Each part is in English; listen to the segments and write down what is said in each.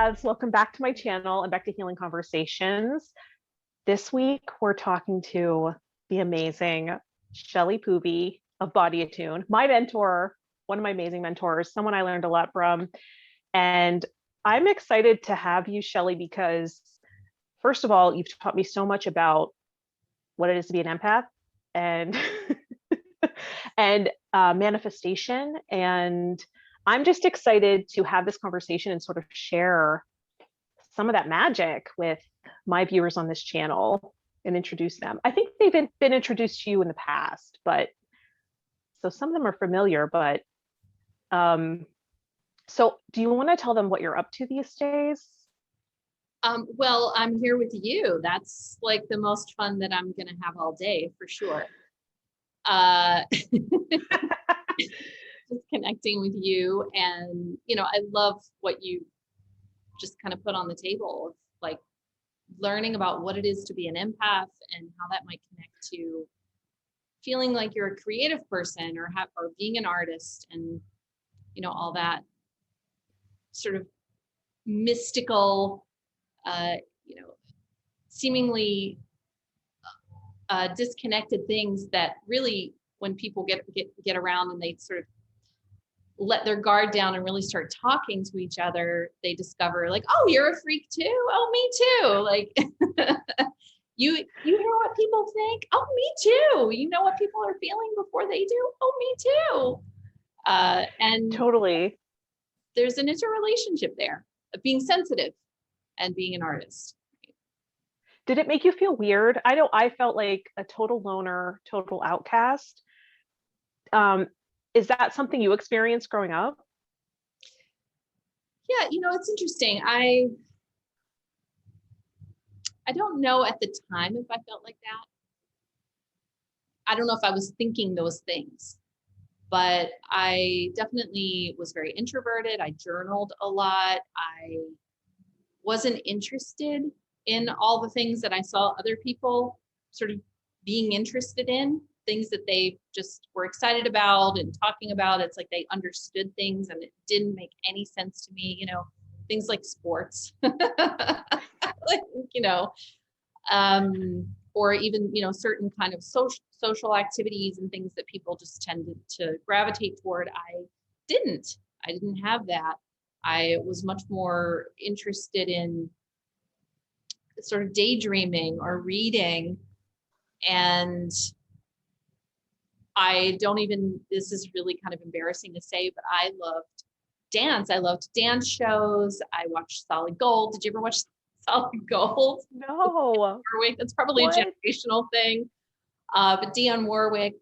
Empaths, welcome back to my channel and back to Healing Conversations. This week, we're talking to the amazing Shelley Poovey of Body Attune, my mentor, one of my amazing mentors, someone I learned a lot from. And I'm excited to have you, Shelley, because first of all, you've taught me so much about what it is to be an empath and and manifestation. And I'm just excited to have this conversation and sort of share some of that magic with my viewers on this channel and introduce them. I think they've been introduced to you in the past, but so some of them are familiar, but so do you want to tell them what you're up to these days? Well, I'm here with you. That's like the most fun that I'm going to have all day for sure. Just connecting with you, and I love what you just kind of put on the table of like learning about what it is to be an empath and how that might connect to feeling like you're a creative person or being an artist, and all that sort of mystical, seemingly disconnected things that really, when people get around and they sort of let their guard down and really start talking to each other, they discover like, oh, you're a freak too. Oh, me too. Like you hear what people think. Oh, me too. You know what people are feeling before they do. Oh, me too. And Totally. There's an interrelationship there of being sensitive and being an artist. Did it make you feel weird? I know I felt like a total loner, total outcast. Is that something you experienced growing up? Yeah, it's interesting. I don't know at the time if I felt like that. I don't know if I was thinking those things, but I definitely was very introverted. I journaled a lot. I wasn't interested in all the things that I saw other people sort of being interested in, things that they just were excited about and talking about. It's like they understood things and it didn't make any sense to me, things like sports, like, or even, certain kind of social activities and things that people just tended to gravitate toward. I didn't have that. I was much more interested in sort of daydreaming or reading. And this is really kind of embarrassing to say, but I loved dance. I loved dance shows. I watched Solid Gold. Did you ever watch Solid Gold? No. That's probably a generational thing. But Dionne Warwick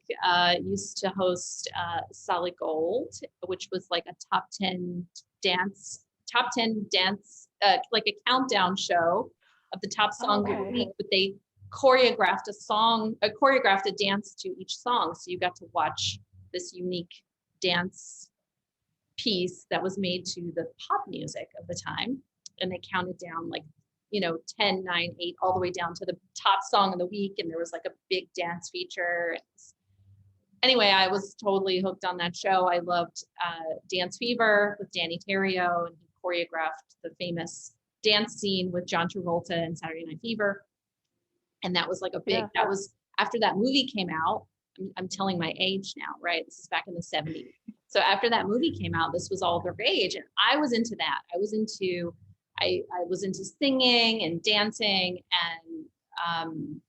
used to host Solid Gold, which was like a top 10 dance, like a countdown show of the top songs of the week, but they choreographed a dance to each song. So you got to watch this unique dance piece that was made to the pop music of the time. And they counted down like, 10, 9, 8, all the way down to the top song of the week. And there was like a big dance feature. Anyway, I was totally hooked on that show. I loved Dance Fever with Danny Terrio, and he choreographed the famous dance scene with John Travolta in Saturday Night Fever. And that was like that was after that movie came out. I'm telling my age now, right? This is back in the 70s. So after that movie came out, this was all the rage. And I was into that. I was into singing and dancing, and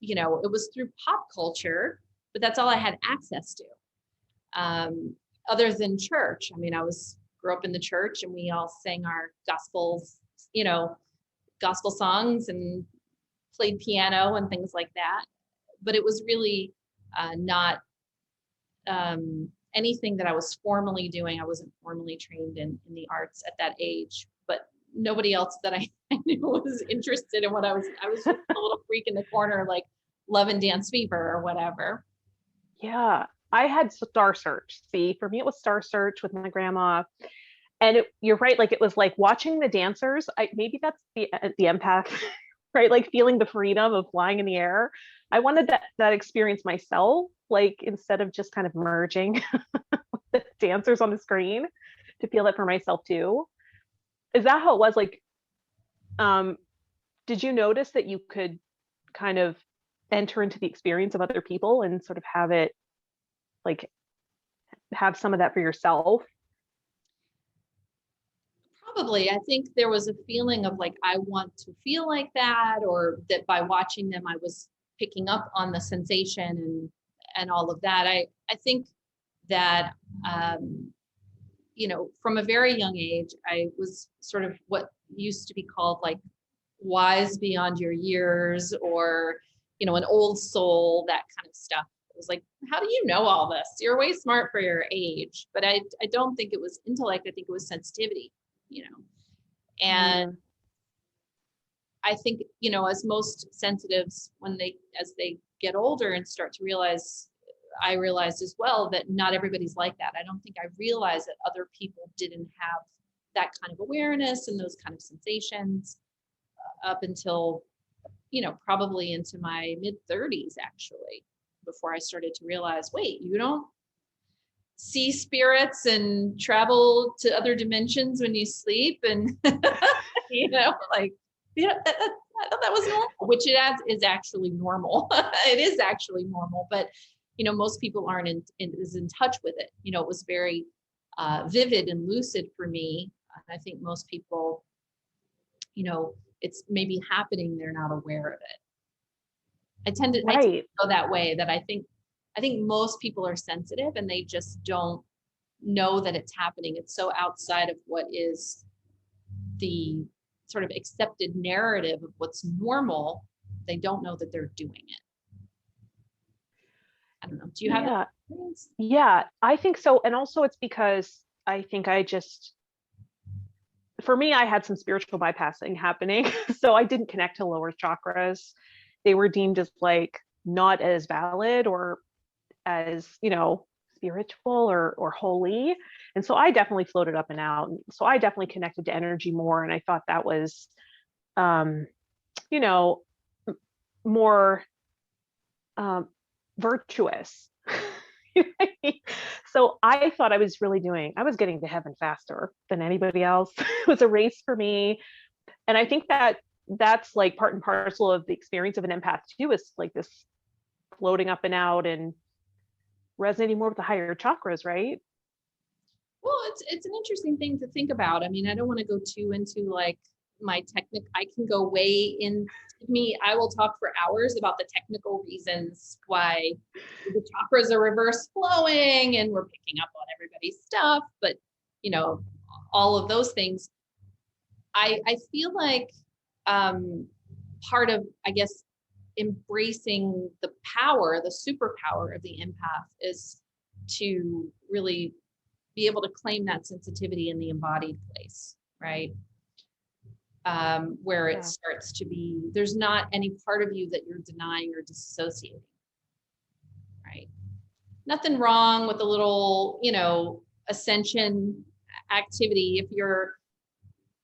it was through pop culture, but that's all I had access to. Other than church. I mean, grew up in the church, and we all sang our gospels, gospel songs, and played piano and things like that. But it was really not anything that I was formally doing. I wasn't formally trained in the arts at that age, but nobody else that I knew was interested in what I was just a little freak in the corner, like loving Dance Fever or whatever. Yeah, I had Star Search. See, for me, it was Star Search with my grandma. And you're right, like it was like watching the dancers. Maybe that's the empath, right? Like feeling the freedom of flying in the air. I wanted that experience myself, like instead of just kind of merging with the dancers on the screen, to feel that for myself too. is that how it was? Like, did you notice that you could kind of enter into the experience of other people and sort of have it, like, have some of that for yourself? Probably. I think there was a feeling of like, I want to feel like that, or that by watching them, I was picking up on the sensation and all of that. I think that, from a very young age, I was sort of what used to be called like wise beyond your years, or, an old soul, that kind of stuff. It was like, how do you know all this? You're way smart for your age. But I don't think it was intellect. I think it was sensitivity, and I think, as most sensitives, as they get older and start to realize, I realized as well that not everybody's like that. I don't think I realized that other people didn't have that kind of awareness and those kind of sensations up until, probably into my mid 30s, actually, before I started to realize, wait, you don't see spirits and travel to other dimensions when you sleep, and like, I thought that was normal, which is actually normal. It is actually normal, but most people aren't in touch with it. It was very vivid and lucid for me. And I think most people, it's maybe happening, they're not aware of it. I tend to go that way, that I think most people are sensitive and they just don't know that it's happening. It's so outside of what is the sort of accepted narrative of what's normal. They don't know that they're doing it. I don't know. Do you have that experience? Yeah, I think so. And also it's because I think for me, I had some spiritual bypassing happening. So I didn't connect to lower chakras. They were deemed as like not as valid or as, spiritual or holy. And so I definitely floated up and out. So I definitely connected to energy more. And I thought that was, more virtuous. So I thought I was getting to heaven faster than anybody else. It was a race for me. And I think that's like part and parcel of the experience of an empath too, is like this floating up and out and resonating more with the higher chakras, right? Well, it's an interesting thing to think about. I mean, I don't want to go too into like my technique. I can go way in me. I will talk for hours about the technical reasons why the chakras are reverse flowing and we're picking up on everybody's stuff. But, all of those things, I feel like part of, I guess, embracing the power, the superpower of the empath is to really be able to claim that sensitivity in the embodied place, right? Where it starts to be, there's not any part of you that you're denying or disassociating, right? Nothing wrong with a little, ascension activity. If you're,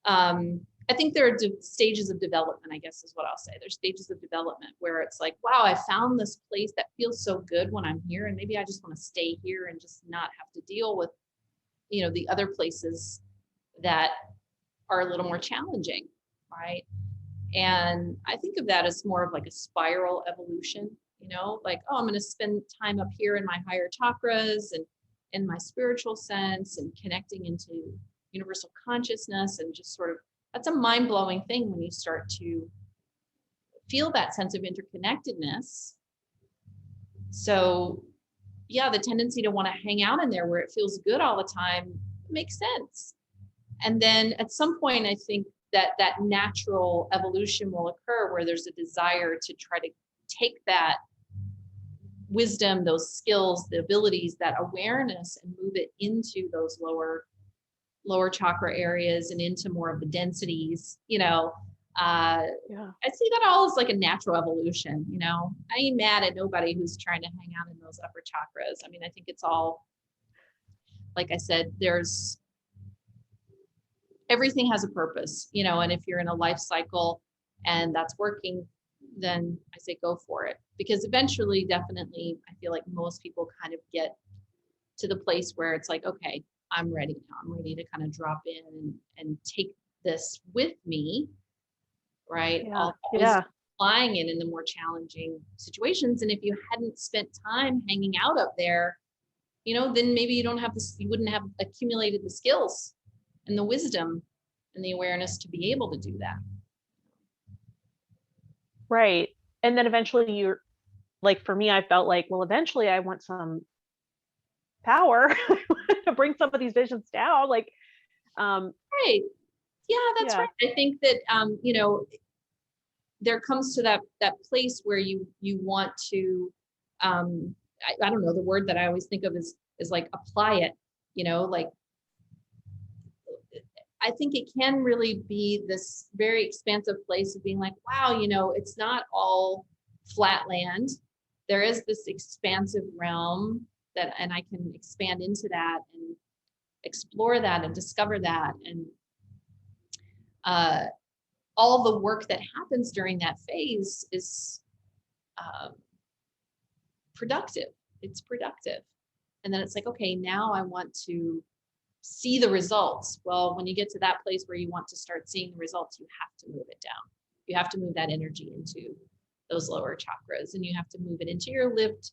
I think there are stages of development, I guess is what I'll say. There's stages of development where it's like, wow, I found this place that feels so good when I'm here. And maybe I just want to stay here and just not have to deal with, the other places that are a little more challenging, right? And I think of that as more of like a spiral evolution, like, oh, I'm going to spend time up here in my higher chakras and in my spiritual sense and connecting into universal consciousness, and just sort of, that's a mind-blowing thing when you start to feel that sense of interconnectedness. So yeah, the tendency to want to hang out in there where it feels good all the time makes sense. And then at some point, I think that natural evolution will occur where there's a desire to try to take that wisdom, those skills, the abilities, that awareness, and move it into those lower chakra areas and into more of the densities. I see that all as like a natural evolution. I ain't mad at nobody who's trying to hang out in those upper chakras. I mean, I think it's all, like I said, everything has a purpose, and if you're in a life cycle and that's working, then I say go for it. Because eventually, definitely, I feel like most people kind of get to the place where it's like, okay, I'm ready now. I'm ready to kind of drop in and take this with me, right? Yeah. Always Yeah. applying it in the more challenging situations. And if you hadn't spent time hanging out up there, then maybe you wouldn't have accumulated the skills and the wisdom and the awareness to be able to do that. Right. And then eventually you're like, for me, I felt like, well, eventually I want some power to bring some of these visions down. Like, Right. Yeah, that's yeah. right. I think that, there comes to that place where you want to, I don't know, the word that I always think of is like apply it, like, I think it can really be this very expansive place of being like, wow, it's not all flat land. There is this expansive realm and I can expand into that and explore that and discover that. And all the work that happens during that phase is productive. It's productive. And then it's like, okay, now I want to see the results. Well, when you get to that place where you want to start seeing the results, you have to move it down. You have to move that energy into those lower chakras, and you have to move it into your lived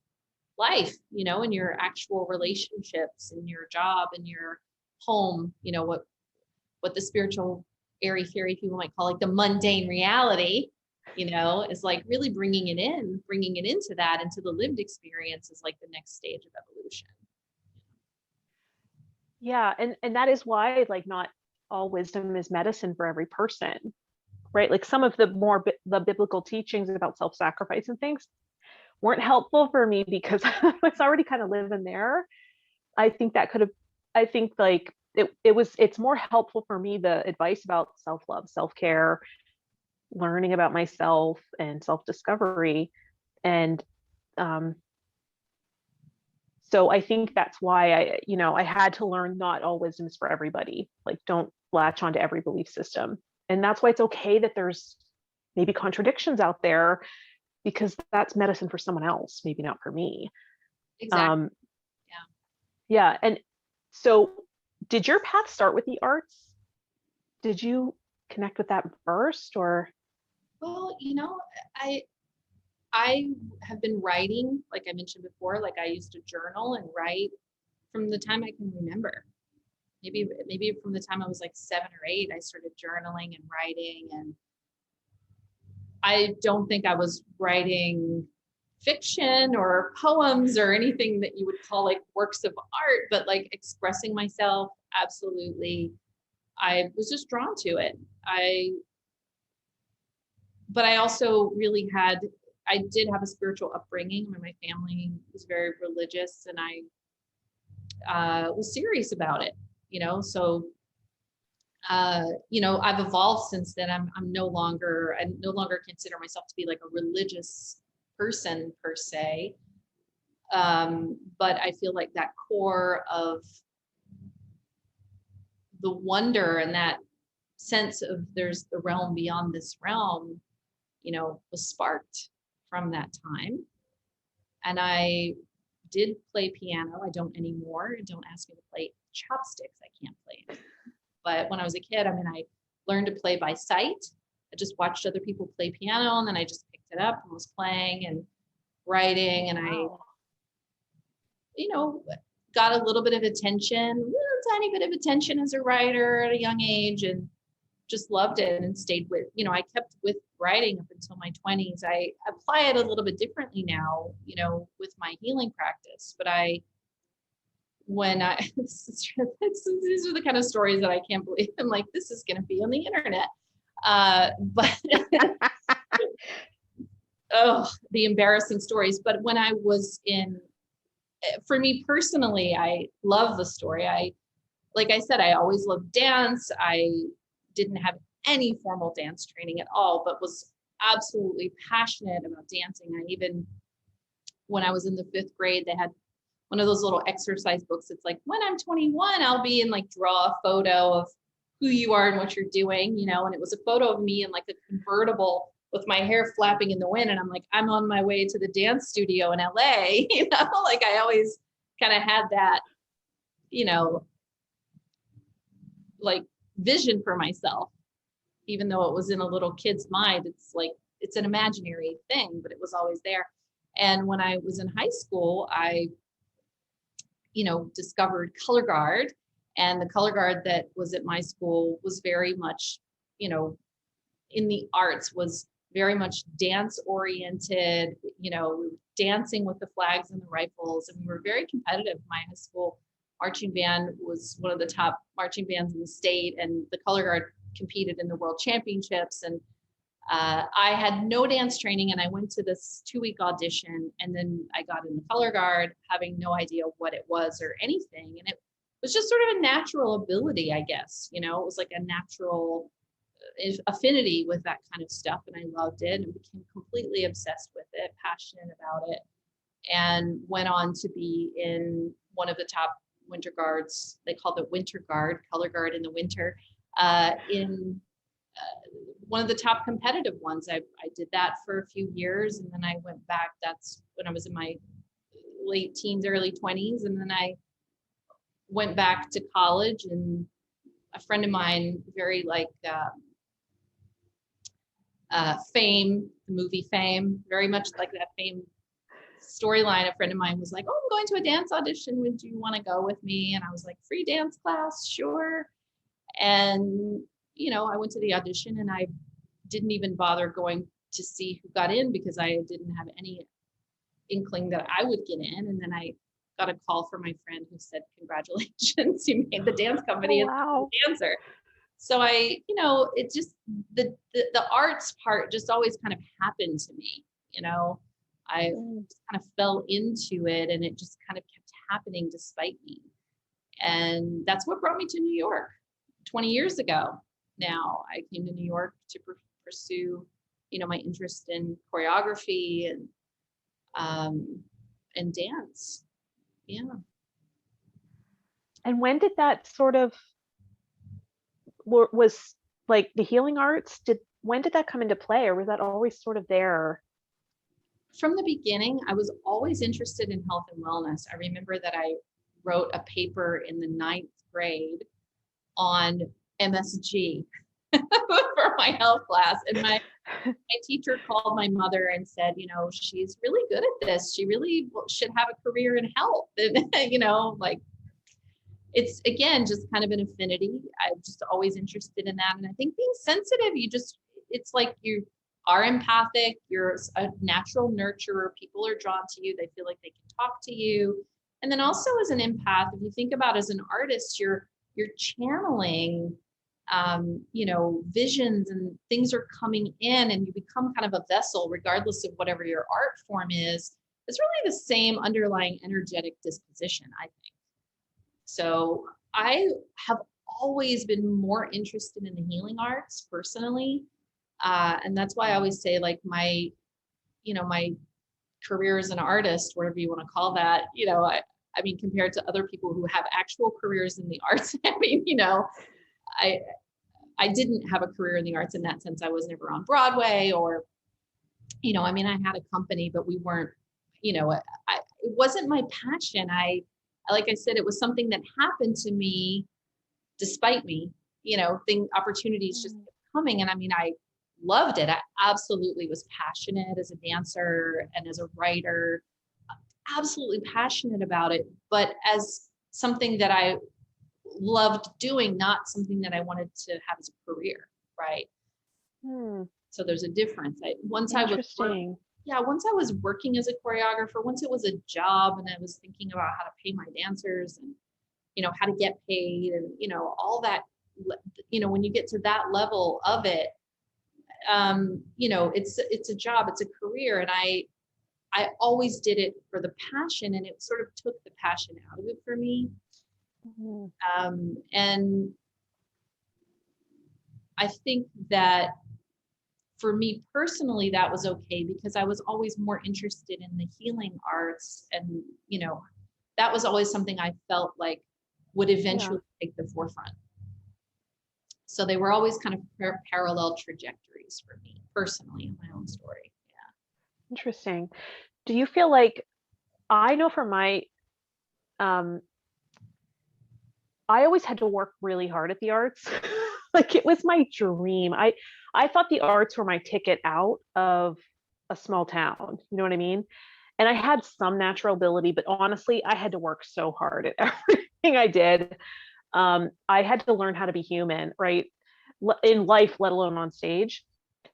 life, in your actual relationships, in your job, in your home, what the spiritual airy fairy people might call like the mundane reality, is like really bringing it into that, into the lived experience is like the next stage of evolution. Yeah. And that is why like not all wisdom is medicine for every person, right? Like some of the biblical teachings about self-sacrifice and things weren't helpful for me because I was already kind of living there. I think like it's more helpful for me, the advice about self-love, self-care, learning about myself and self-discovery. And so I think that's why I had to learn not all wisdom is for everybody. Like don't latch onto every belief system. And that's why it's okay that there's maybe contradictions out there, because that's medicine for someone else, maybe not for me. Exactly. Yeah. And so did your path start with the arts? Did you connect with that first, or? Well, I have been writing, like I mentioned before, like I used to journal and write from the time I can remember. Maybe from the time I was like 7 or 8, I started journaling and writing. And I don't think I was writing fiction or poems or anything that you would call like works of art, but like expressing myself. Absolutely. I was just drawn to it. But I also I did have a spiritual upbringing where my family was very religious, and I was serious about it, so, I've evolved since then. I no longer consider myself to be like a religious person per se. But I feel like that core of the wonder and that sense of there's the realm beyond this realm, was sparked from that time. And I did play piano. I don't anymore. Don't ask me to play chopsticks. I can't play it. But when I was a kid, I learned to play by sight. I just watched other people play piano, and then I just picked it up and was playing and writing. And Wow. got a little bit of attention, a little tiny bit of attention as a writer at a young age, and just loved it and stayed with, I kept with writing up until my 20s. I apply it a little bit differently now, with my healing practice. But these are the kind of stories that I can't believe. I'm like, this is going to be on the internet. But the embarrassing stories. But when I was for me personally, I love the story. Like I said, I always loved dance. I didn't have any formal dance training at all, but was absolutely passionate about dancing. When I was in the 5th grade, they had one of those little exercise books. It's like, when I'm 21, I'll be in, like, draw a photo of who you are and what you're doing, and it was a photo of me in like a convertible with my hair flapping in the wind. And I'm like, I'm on my way to the dance studio in LA, like I always kind of had that, like vision for myself. even though it was in a little kid's mind, it's like, it's an imaginary thing, but it was always there. And when I was in high school, I, discovered color guard, and the color guard that was at my school was very much, in the arts, was very much dance oriented, we were dancing with the flags and the rifles, and we were very competitive. My high school marching band was one of the top marching bands in the state, and the color guard competed in the world championships. And I had no dance training, and I went to this 2-week audition, and then I got in the color guard having no idea what it was or anything. And it was just sort of a natural ability, I guess. It was like a natural affinity with that kind of stuff. And I loved it and became completely obsessed with it, passionate about it, and went on to be in one of the top winter guards. They called it winter guard, color guard in the winter, in one of the top competitive ones. I did that for a few years, and then I went back. That's when I was in my late teens, early 20s. And then I went back to college, and a friend of mine, very like Fame, the movie Fame, very much like that Fame storyline. A friend of mine was like, "Oh, I'm going to a dance audition. Would you want to go with me?" And I was like, "Free dance class, sure." And I went to the audition, and I didn't even bother going to see who got in, because I didn't have any inkling that I would get in. And then I got a call from my friend who said, "Congratulations, you made the dance company and Wow. the dancer." So I, it just, the arts part just always kind of happened to me. I just kind of fell into it, and it just kind of kept happening despite me. And that's what brought me to New York 20 years ago. Now I came to New York to pursue, my interest in choreography and dance. Yeah. And when did that sort of was like the healing arts, when did that come into play, or was that always sort of there? From the beginning, I was always interested in health and wellness. I remember that I wrote a paper in the 9th grade on MSG for my health class. And my teacher called my mother and said, "She's really good at this. She really should have a career in health." And, like, it's, again, just kind of an affinity. I'm just always interested in that. And I think being sensitive, it's like you are empathic, you're a natural nurturer. People are drawn to you. They feel like they can talk to you. And then also as an empath, if you think about as an artist, you're channeling, visions, and things are coming in, and you become kind of a vessel, regardless of whatever your art form is. It's really the same underlying energetic disposition, I think. So I have always been more interested in the healing arts personally. And that's why I always say, like, my career as an artist, whatever you want to call that, I mean, compared to other people who have actual careers in the arts, I mean, I didn't have a career in the arts in that sense. I was never on Broadway, or, I mean, I had a company, but we weren't, it wasn't my passion. Like I said, it was something that happened to me despite me, opportunities just kept coming. And I mean, I loved it. I absolutely was passionate as a dancer and as a writer, absolutely passionate about it, but as something that I loved doing, not something that I wanted to have as a career. Right. So there's a difference. Once I was working as a choreographer, once it was a job, and I was thinking about how to pay my dancers, and, how to get paid, and, all that, when you get to that level of it, it's a job, it's a career. And I always did it for the passion, and it sort of took the passion out of it for me. And I think that for me personally, that was okay, because I was always more interested in the healing arts. And, that was always something I felt like would eventually take the forefront. So they were always kind of parallel trajectories for me personally in my own story. Yeah. Interesting. Do you feel like, I know for my, I always had to work really hard at the arts. Like it was my dream. I thought the arts were my ticket out of a small town. You know what I mean? And I had some natural ability, but honestly, I had to work so hard at everything I did. I had to learn how to be human, right? In life, let alone on stage.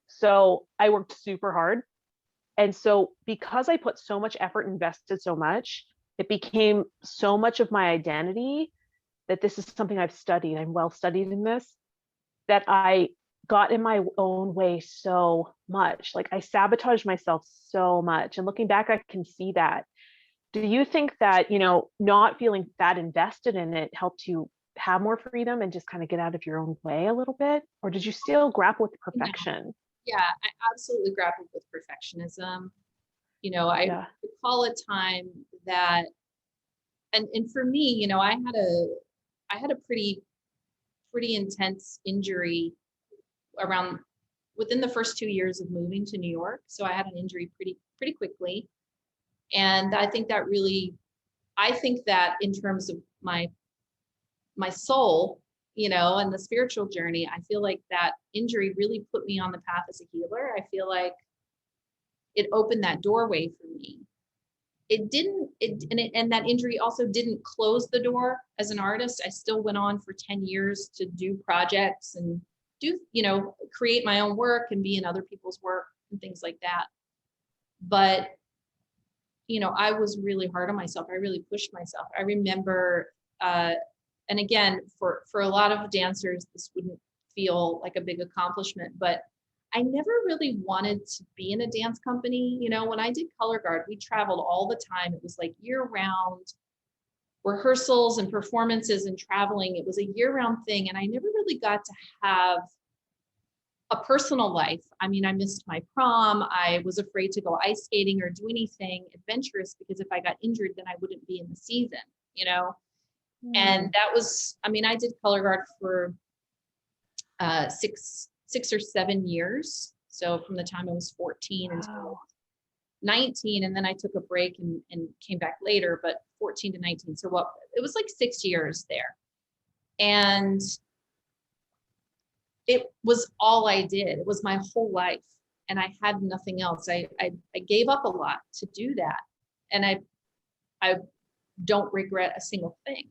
So I worked super hard. And so because I put so much effort, invested so much, it became so much of my identity that this is something I've studied. I'm well studied in this, that I got in my own way so much. Like I sabotaged myself so much. And looking back, I can see that. Do you think that, not feeling that invested in it helped you have more freedom and just kind of get out of your own way a little bit? Or did you still grapple with No. perfection? Yeah, I absolutely grappled with perfectionism. I Yeah. recall a time that, and for me, I had a pretty intense injury around within the first 2 years of moving to New York. So I had an injury pretty quickly. And I think that in terms of my soul, and the spiritual journey, I feel like that injury really put me on the path as a healer. I feel like it opened that doorway for me. It didn't, and that injury also didn't close the door as an artist. I still went on for 10 years to do projects and create my own work and be in other people's work and things like that. But, I was really hard on myself. I really pushed myself. I remember, and again, for a lot of dancers, this wouldn't feel like a big accomplishment, but I never really wanted to be in a dance company. When I did color guard, we traveled all the time. It was like year-round rehearsals and performances and traveling. It was a year-round thing. And I never really got to have a personal life. I mean, I missed my prom. I was afraid to go ice skating or do anything adventurous because if I got injured, then I wouldn't be in the season, And that was, I did color guard for 6 or 7 years. So from the time I was 14 until 19, and then I took a break and came back later, but 14 to 19. So it was like 6 years there. And it was all I did. It was my whole life. And I had nothing else. I gave up a lot to do that. And I don't regret a single thing.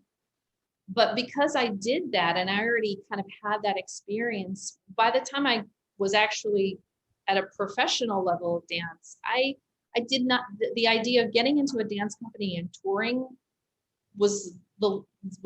But because I did that and I already kind of had that experience, by the time I was actually at a professional level of dance, I did not, the idea of getting into a dance company and touring was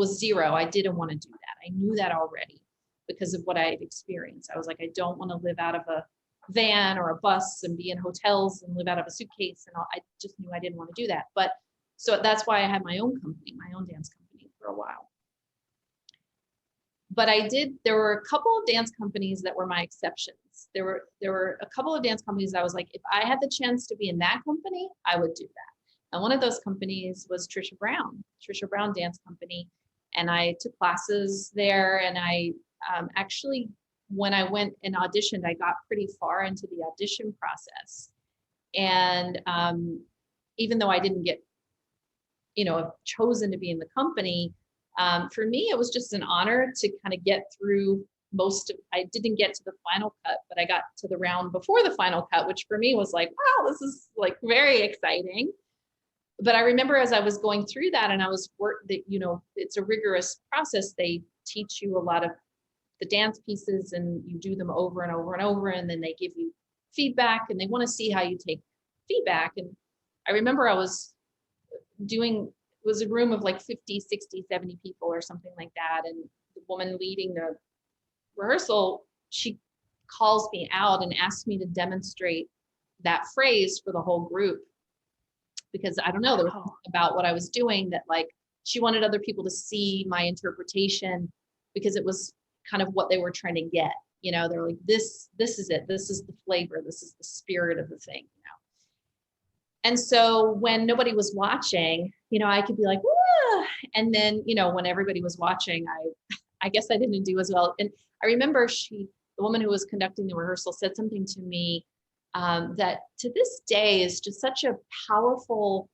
zero. I didn't want to do that. I knew that already because of what I had experienced. I was like, I don't want to live out of a van or a bus and be in hotels and live out of a suitcase. And I just knew I didn't want to do that. But so that's why I had my own company, my own dance company for a while. But there were a couple of dance companies that were my exceptions. There were a couple of dance companies I was like, if I had the chance to be in that company, I would do that. And one of those companies was Trisha Brown Dance Company. And I took classes there. And I actually, when I went and auditioned, I got pretty far into the audition process. And even though I didn't get, chosen to be in the company, for me, it was just an honor to kind of get through I didn't get to the final cut, but I got to the round before the final cut, which for me was like, wow, this is like very exciting. But I remember as I was going through that and I was it's a rigorous process. They teach you a lot of the dance pieces and you do them over and over and over. And then they give you feedback and they want to see how you take feedback. And I remember it was a room of like 50, 60, 70 people or something like that. And the woman leading the rehearsal, she calls me out and asks me to demonstrate that phrase for the whole group. Because I don't know, there was something about what I was doing that like, she wanted other people to see my interpretation because it was kind of what they were trying to get. They're like, this is it. This is the flavor. This is the spirit of the thing, And so when nobody was watching, I could be like, whoa. And then, when everybody was watching, I guess I didn't do as well. And I remember the woman who was conducting the rehearsal said something to me that to this day is just such a powerful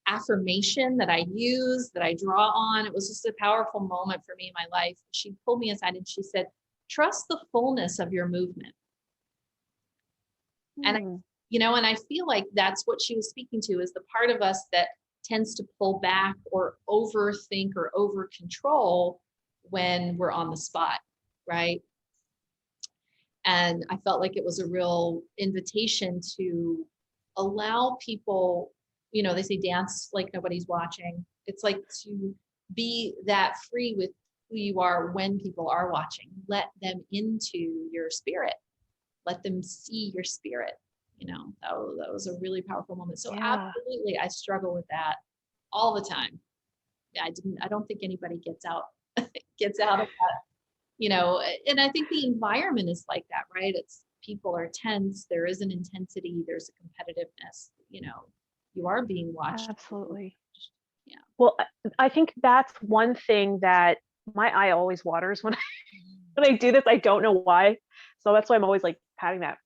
affirmation that I use, that I draw on. It was just a powerful moment for me in my life. She pulled me aside and she said, trust the fullness of your movement. And and I feel like that's what she was speaking to, is the part of us that tends to pull back or overthink or over control when we're on the spot, right? And I felt like it was a real invitation to allow people, they say dance like nobody's watching. It's like to be that free with who you are when people are watching. Let them into your spirit. Let them see your spirit. That was a really powerful moment. So absolutely, I struggle with that all the time. I don't think anybody gets out of that, and I think the environment is like that, right? It's people are tense. There is an intensity. There's a competitiveness, you are being watched. Absolutely. Yeah. Well, I think that's one thing that my eye always waters when I do this. I don't know why. So that's why I'm always like patting that.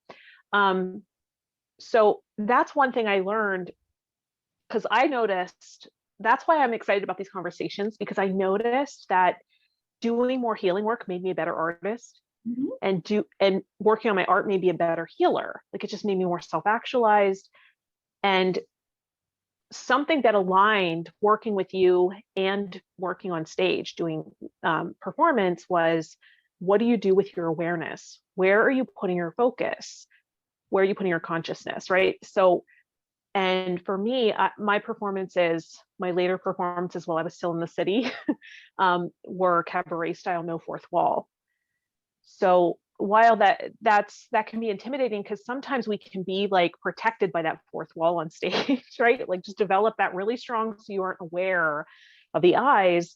So that's one thing I learned, because I noticed, that's why I'm excited about these conversations, because I noticed that doing more healing work made me a better artist, and working on my art made me a better healer. Like it just made me more self-actualized. And something that aligned working with you and working on stage, doing performance, was, what do you do with your awareness? Where are you putting your focus? Where are you putting your consciousness, right? So, and for me, my later performances while I was still in the city were cabaret style, no fourth wall. So while that can be intimidating, because sometimes we can be like protected by that fourth wall on stage, right? Like just develop that really strong so you aren't aware of the eyes.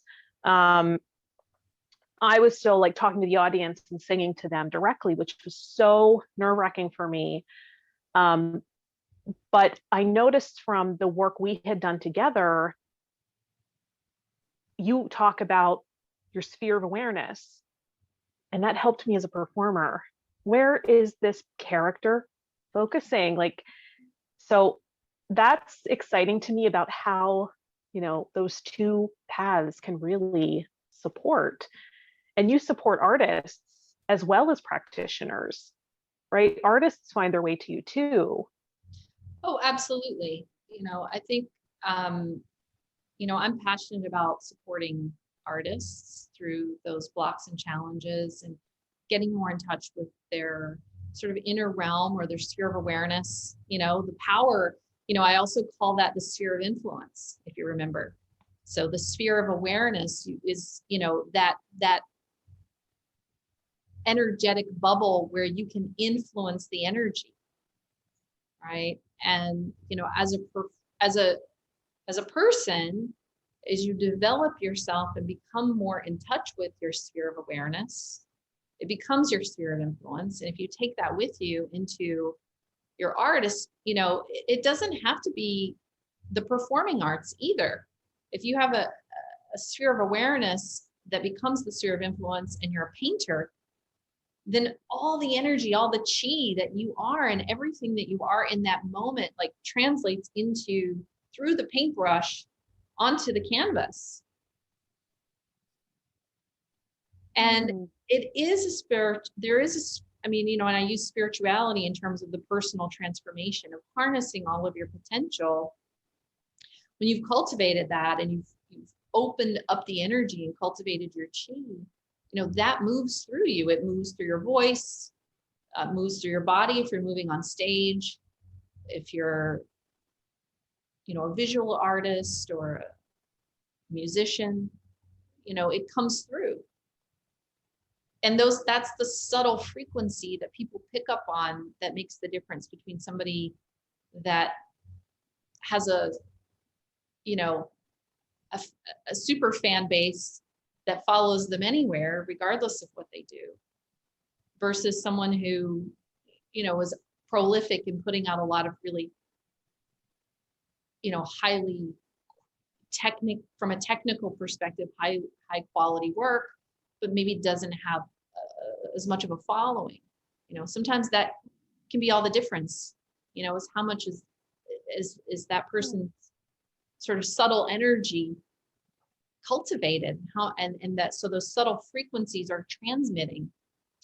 I was still like talking to the audience and singing to them directly, which was so nerve-wracking for me. But I noticed from the work we had done together, you talk about your sphere of awareness, and that helped me as a performer. Where is this character focusing? So that's exciting to me about how, those two paths can really support. And you support artists as well as practitioners, right? Artists find their way to you too. Oh, absolutely. I think, I'm passionate about supporting artists through those blocks and challenges, and getting more in touch with their sort of inner realm or their sphere of awareness, the power, I also call that the sphere of influence, if you remember. So the sphere of awareness is, that energetic bubble where you can influence the energy, right? And as a person, as you develop yourself and become more in touch with your sphere of awareness, it becomes your sphere of influence. And if you take that with you into your art, it doesn't have to be the performing arts either. If you have a sphere of awareness that becomes the sphere of influence and you're a painter, then all the energy, all the chi that you are and everything that you are in that moment, like translates through the paintbrush onto the canvas. And it is a spirit, and I use spirituality in terms of the personal transformation of harnessing all of your potential. When you've cultivated that and you've opened up the energy and cultivated your chi, that moves through you. It moves through your voice, moves through your body if you're moving on stage. If you're, a visual artist or a musician, it comes through. And that's the subtle frequency that people pick up on that makes the difference between somebody that has a super fan base that follows them anywhere, regardless of what they do, versus someone who, is prolific in putting out a lot of really, highly from a technical perspective, high quality work, but maybe doesn't have as much of a following. Sometimes that can be all the difference, is how much is that person's sort of subtle energy cultivated, and that, so those subtle frequencies are transmitting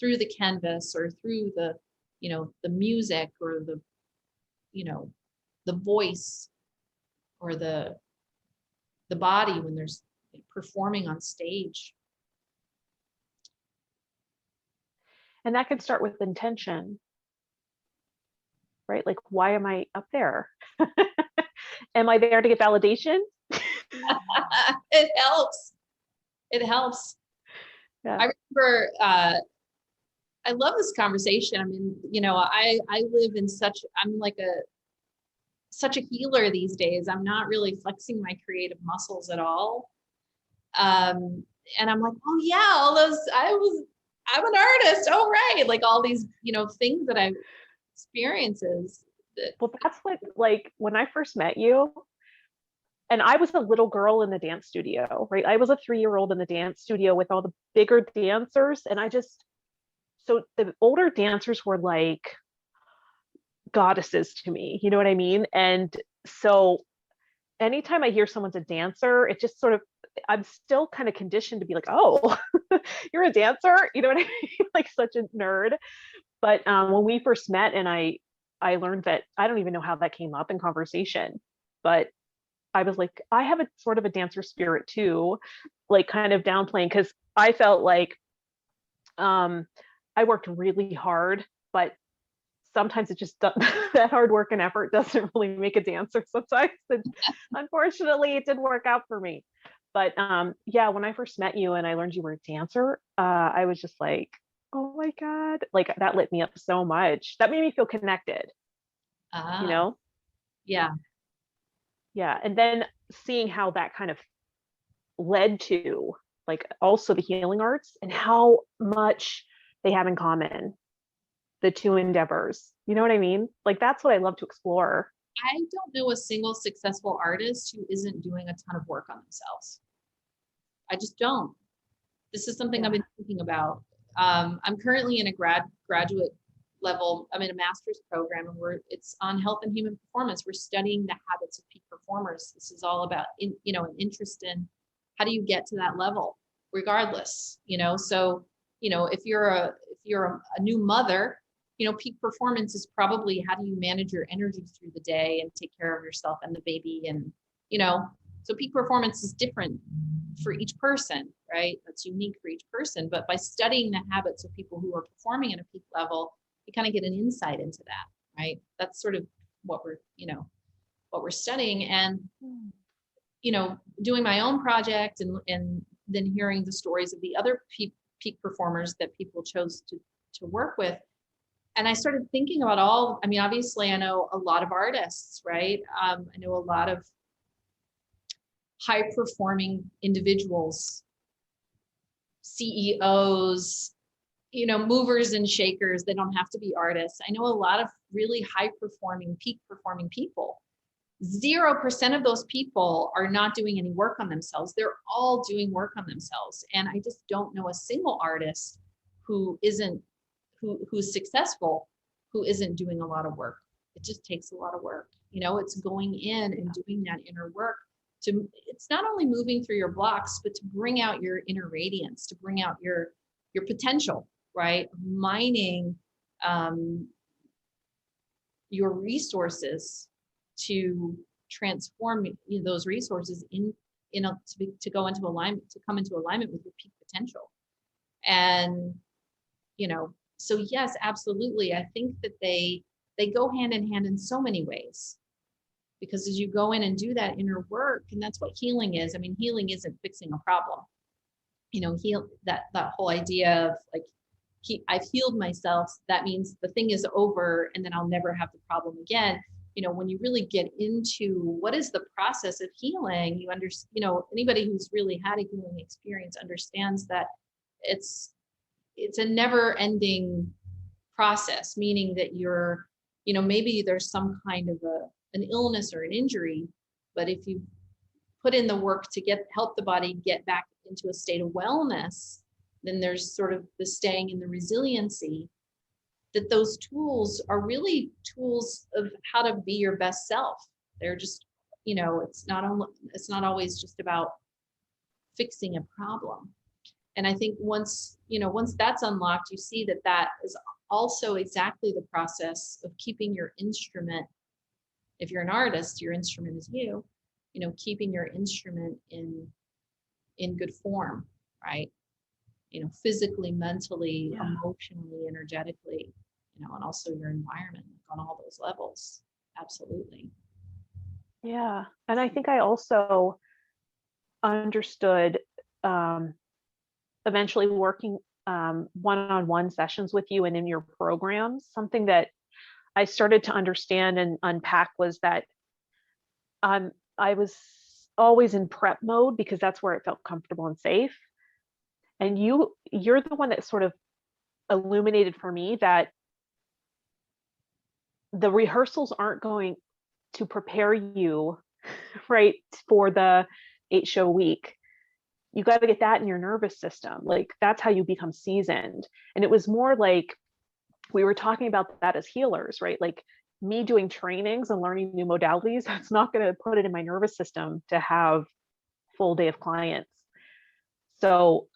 through the canvas or through the, the music or the, the voice or the body when there's performing on stage. And that can start with intention, right? Like, why am I up there? Am I there to get validation? It helps. It helps. Yeah. I remember, I love this conversation. I mean, I live in I'm like such a healer these days. I'm not really flexing my creative muscles at all. And I'm like, oh yeah, all those, I'm an artist. Oh, right. Like all these, things that I've experiences. Well, that's what, like, when I first met you, and I was a little girl in the dance studio, right? I was a 3-year-old in the dance studio with all the bigger dancers. And so the older dancers were like goddesses to me, you know what I mean? And so anytime I hear someone's a dancer, it just sort of, I'm still kind of conditioned to be like, oh, you're a dancer, you know what I mean? Like such a nerd. But when we first met, and I learned that, I don't even know how that came up in conversation, but I was like, I have a sort of a dancer spirit too, like kind of downplaying, because I felt like I worked really hard, but sometimes it just that hard work and effort doesn't really make a dancer sometimes. And unfortunately, it didn't work out for me. But yeah, when I first met you and I learned you were a dancer, I was just like, oh my God, like that lit me up so much. That made me feel connected, you know? Yeah. Yeah. And then seeing how that kind of led to like also the healing arts and how much they have in common, the two endeavors. You know what I mean? Like that's what I love to explore. I don't know a single successful artist who isn't doing a ton of work on themselves. I just don't. This is something I've been thinking about. I'm currently in a graduate level. I'm in a master's program, and it's on health and human performance. We're studying the habits of peak performers. This is all about, an interest in how do you get to that level, regardless. So if you're a new mother, peak performance is probably how do you manage your energy through the day and take care of yourself and the baby, and so peak performance is different for each person, right? That's unique for each person. But by studying the habits of people who are performing at a peak level, you kind of get an insight into that, right? That's sort of what we're studying. And, doing my own project and then hearing the stories of the other peak performers that people chose to work with. And I started thinking about obviously I know a lot of artists, right? I know a lot of high performing individuals, CEOs, movers and shakers. They don't have to be artists. I know a lot of really high performing, peak performing people. 0% of those people are not doing any work on themselves. They're all doing work on themselves. And I just don't know a single artist who's successful, who isn't doing a lot of work. It just takes a lot of work. It's going in and doing that inner work. It's not only moving through your blocks, but to bring out your inner radiance, to bring out your potential, right? Mining your resources to transform those resources to go into alignment, to come into alignment with your peak potential. And so yes, absolutely. I think that they go hand in hand in so many ways. Because as you go in and do that inner work, and that's what healing is. I mean, healing isn't fixing a problem. That whole idea of like, I've healed myself. That means the thing is over, and then I'll never have the problem again. When you really get into what is the process of healing, you understand. Anybody who's really had a healing experience understands that it's a never-ending process. Meaning that you're, maybe there's some kind of an illness or an injury, but if you put in the work to help the body get back into a state of wellness, then there's sort of the staying in the resiliency, that those tools are really tools of how to be your best self. They're just, it's not always just about fixing a problem. And I think once that's unlocked, you see that is also exactly the process of keeping your instrument. If you're an artist, your instrument is keeping your instrument in good form, right? Physically, mentally, emotionally, energetically, and also your environment on all those levels. Absolutely. Yeah. And I think I also understood eventually working one-on-one sessions with you and in your programs, something that I started to understand and unpack was that I was always in prep mode because that's where it felt comfortable and safe. And you're the one that sort of illuminated for me that the rehearsals aren't going to prepare you right for the 8-show week. You got to get that in your nervous system. Like that's how you become seasoned. And it was more like we were talking about that as healers, right? Like me doing trainings and learning new modalities, that's not going to put it in my nervous system to have full day of clients. So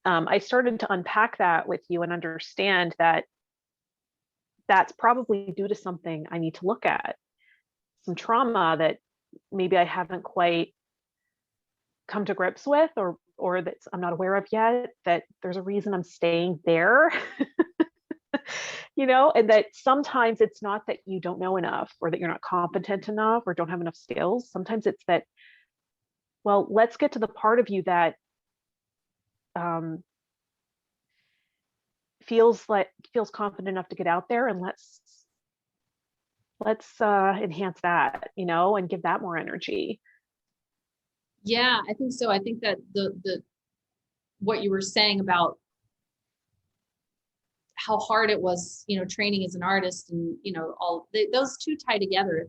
I started to unpack that with you and understand that that's probably due to something I need to look at, some trauma that maybe I haven't quite come to grips with, or that I'm not aware of yet, that there's a reason I'm staying there. And that sometimes it's not that you don't know enough or that you're not competent enough or don't have enough skills. Sometimes it's that, well, let's get to the part of you that feels confident enough to get out there, and let's enhance that, and give that more energy. Yeah, I think so. I think that the what you were saying about how hard it was, training as an artist, and those two tie together.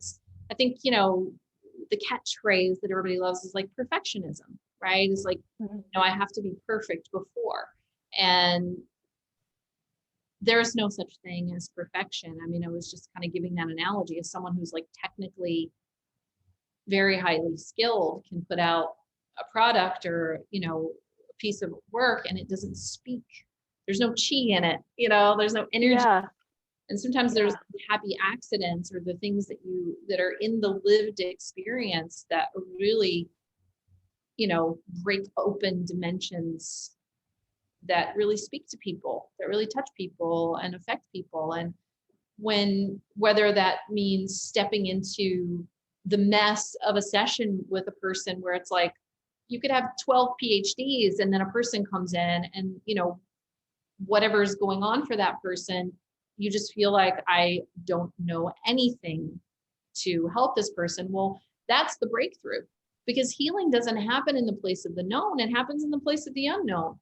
I think the catchphrase that everybody loves is like perfectionism, right? It's like, I have to be perfect before, and there's no such thing as perfection. I mean, I was just kind of giving that analogy as someone who's like technically very highly skilled can put out a product or a piece of work and it doesn't speak. There's no chi in it, there's no energy. Yeah. And sometimes there's happy accidents or the things that are in the lived experience that really break open dimensions that really speak to people, that really touch people and affect people. And whether that means stepping into the mess of a session with a person where it's like you could have 12 PhDs and then a person comes in and whatever's going on for that person, you just feel like I don't know anything to help this person. Well, that's the breakthrough, because healing doesn't happen in the place of the known, it happens in the place of the unknown.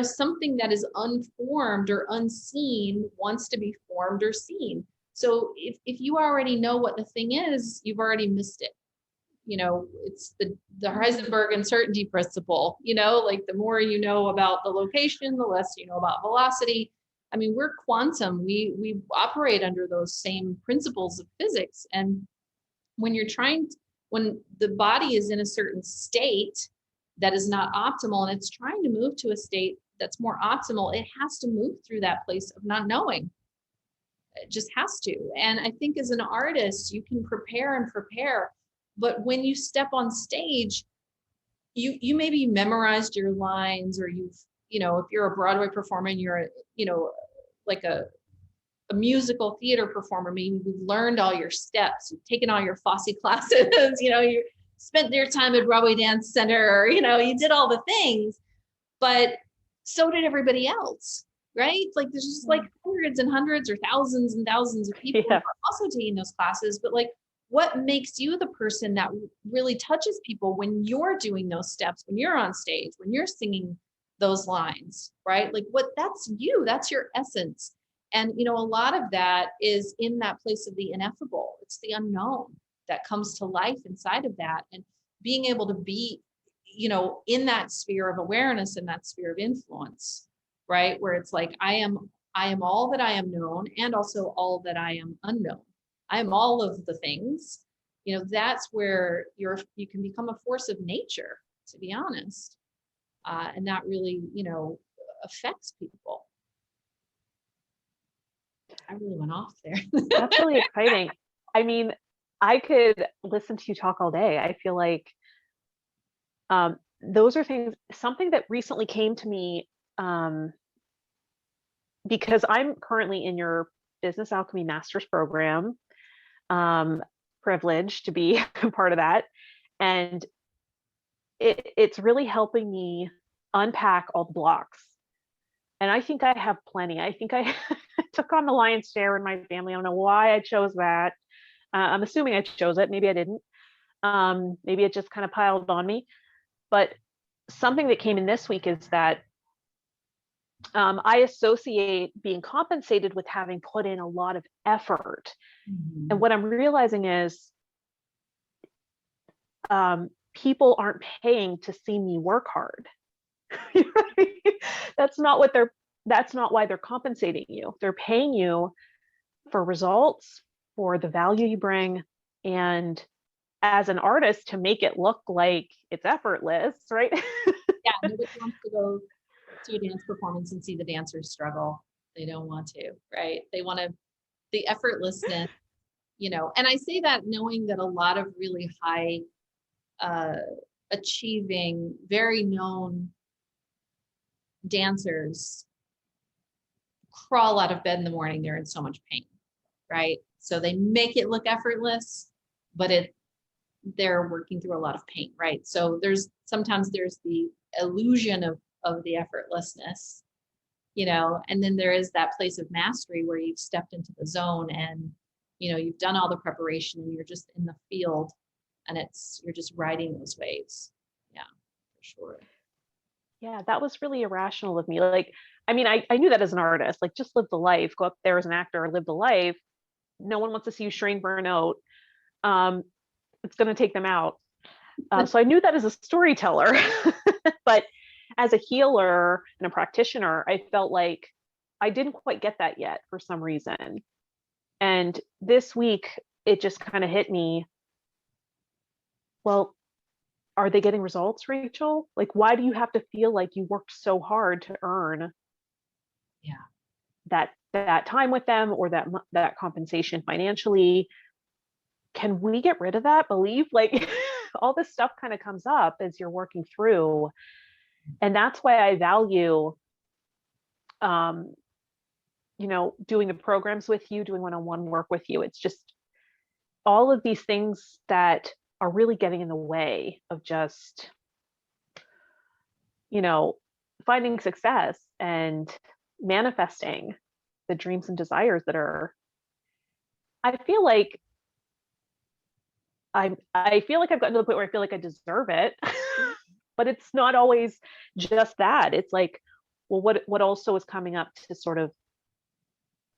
Something that is unformed or unseen wants to be formed or seen. So if you already know what the thing is, you've already missed it. It's the Heisenberg uncertainty principle, like the more you know about the location, the less you know about velocity. I mean, we're quantum. We operate under those same principles of physics. And when the body is in a certain state that is not optimal and it's trying to move to a state that's more optimal, it has to move through that place of not knowing. It just has to. And I think as an artist, you can prepare, but when you step on stage, you maybe memorized your lines, or if you're a Broadway performer and you're like a musical theater performer, maybe you've learned all your steps, you've taken all your Fosse classes, you spent your time at Broadway Dance Center, you did all the things, but so did everybody else, right? Like there's just like hundreds and hundreds or thousands and thousands of people who are also taking those classes. But like, what makes you the person that really touches people when you're doing those steps, when you're on stage, when you're singing those lines, right? Like that's you, that's your essence. And, a lot of that is in that place of the ineffable. It's the unknown that comes to life inside of that. And being able to be, in that sphere of awareness and that sphere of influence, right? Where it's like, I am all that I am known and also all that I am unknown. I am all of the things, you know, that's where you can become a force of nature, to be honest. And that really, you know, affects people. I really went off there. That's really exciting. I mean, I could listen to you talk all day. I feel like those are things, something that recently came to me, because I'm currently in your Business Alchemy Master's program, privileged to be a part of that. And it's really helping me unpack all the blocks. And I think I have plenty. I think I took on the lion's share in my family. I don't know why I chose that. I'm assuming I chose it. Maybe I didn't. Maybe it just kind of piled on me. But something that came in this week is that I associate being compensated with having put in a lot of effort. Mm-hmm. And what I'm realizing is people aren't paying to see me work hard. That's not why they're compensating you. They're paying you for results, for the value you bring, and as an artist to make it look like it's effortless, right? Yeah, nobody wants to go to a dance performance and see the dancers struggle. They don't want to, right? They want the effortlessness, you know. And I say that knowing that a lot of really high achieving, very known dancers crawl out of bed in the morning, they're in so much pain, right? So they make it look effortless, but they're working through a lot of pain, right? So sometimes there's the illusion of the effortlessness, you know, and then there is that place of mastery where you've stepped into the zone and, you know, you've done all the preparation and you're just in the field and you're just riding those waves. Yeah, for sure. Yeah, that was really irrational of me. Like, I mean, I knew that as an artist, like just live the life, go up there as an actor, live the life. No one wants to see you strain for a note. It's going to take them out. So I knew that as a storyteller, but as a healer and a practitioner, I felt like I didn't quite get that yet for some reason. And this week, it just kind of hit me. Well, are they getting results, Rachel? Like, why do you have to feel like you worked so hard to earn that time with them or that compensation financially? Can we get rid of that belief? Like all this stuff kind of comes up as you're working through. And that's why I value, you know, doing the programs with you, doing one-on-one work with you. It's just all of these things that are really getting in the way of just, you know, finding success and manifesting the dreams and desires that are, I feel like I've gotten to the point where I feel like I deserve it, but it's not always just that. It's like, well, what also is coming up to sort of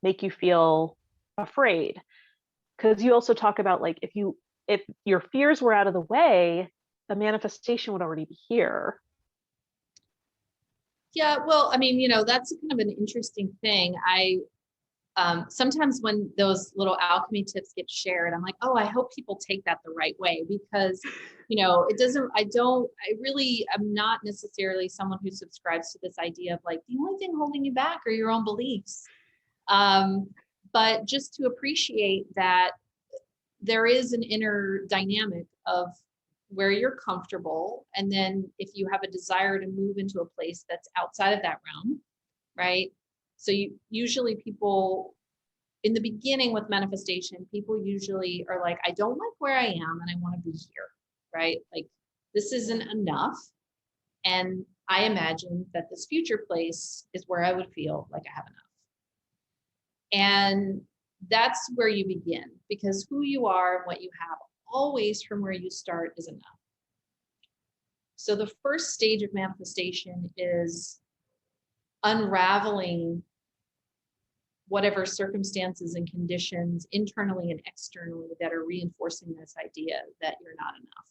make you feel afraid? Because you also talk about like, if your fears were out of the way, the manifestation would already be here. Yeah, well, I mean, you know, that's kind of an interesting thing. Sometimes when those little alchemy tips get shared, I'm like, oh, I hope people take that the right way because, you know, I'm not necessarily someone who subscribes to this idea of like, the only thing holding you back are your own beliefs. But just to appreciate that there is an inner dynamic of where you're comfortable. And then if you have a desire to move into a place that's outside of that realm, right? So usually people in the beginning with manifestation, people usually are like, I don't like where I am and I want to be here, right? Like this isn't enough. And I imagine that this future place is where I would feel like I have enough. And that's where you begin because who you are and what you have always from where you start is enough. So the first stage of manifestation is unraveling whatever circumstances and conditions internally and externally that are reinforcing this idea that you're not enough.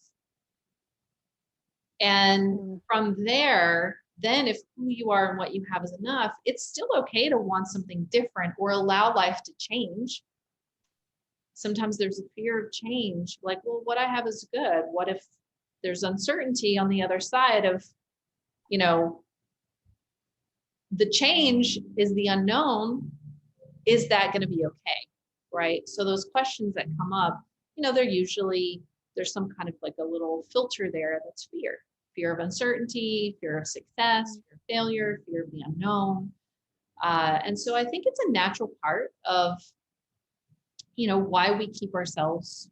And from there, then if who you are and what you have is enough, it's still okay to want something different or allow life to change. sometimes there's a fear of change. Like, well, what I have is good. What if there's uncertainty on the other side of, you know, the change is the unknown. Is that going to be okay? Right? So those questions that come up, you know, there's some kind of like a little filter there that's fear of uncertainty, fear of success, fear of failure, fear of the unknown. And so I think it's a natural part of, you know, why we keep ourselves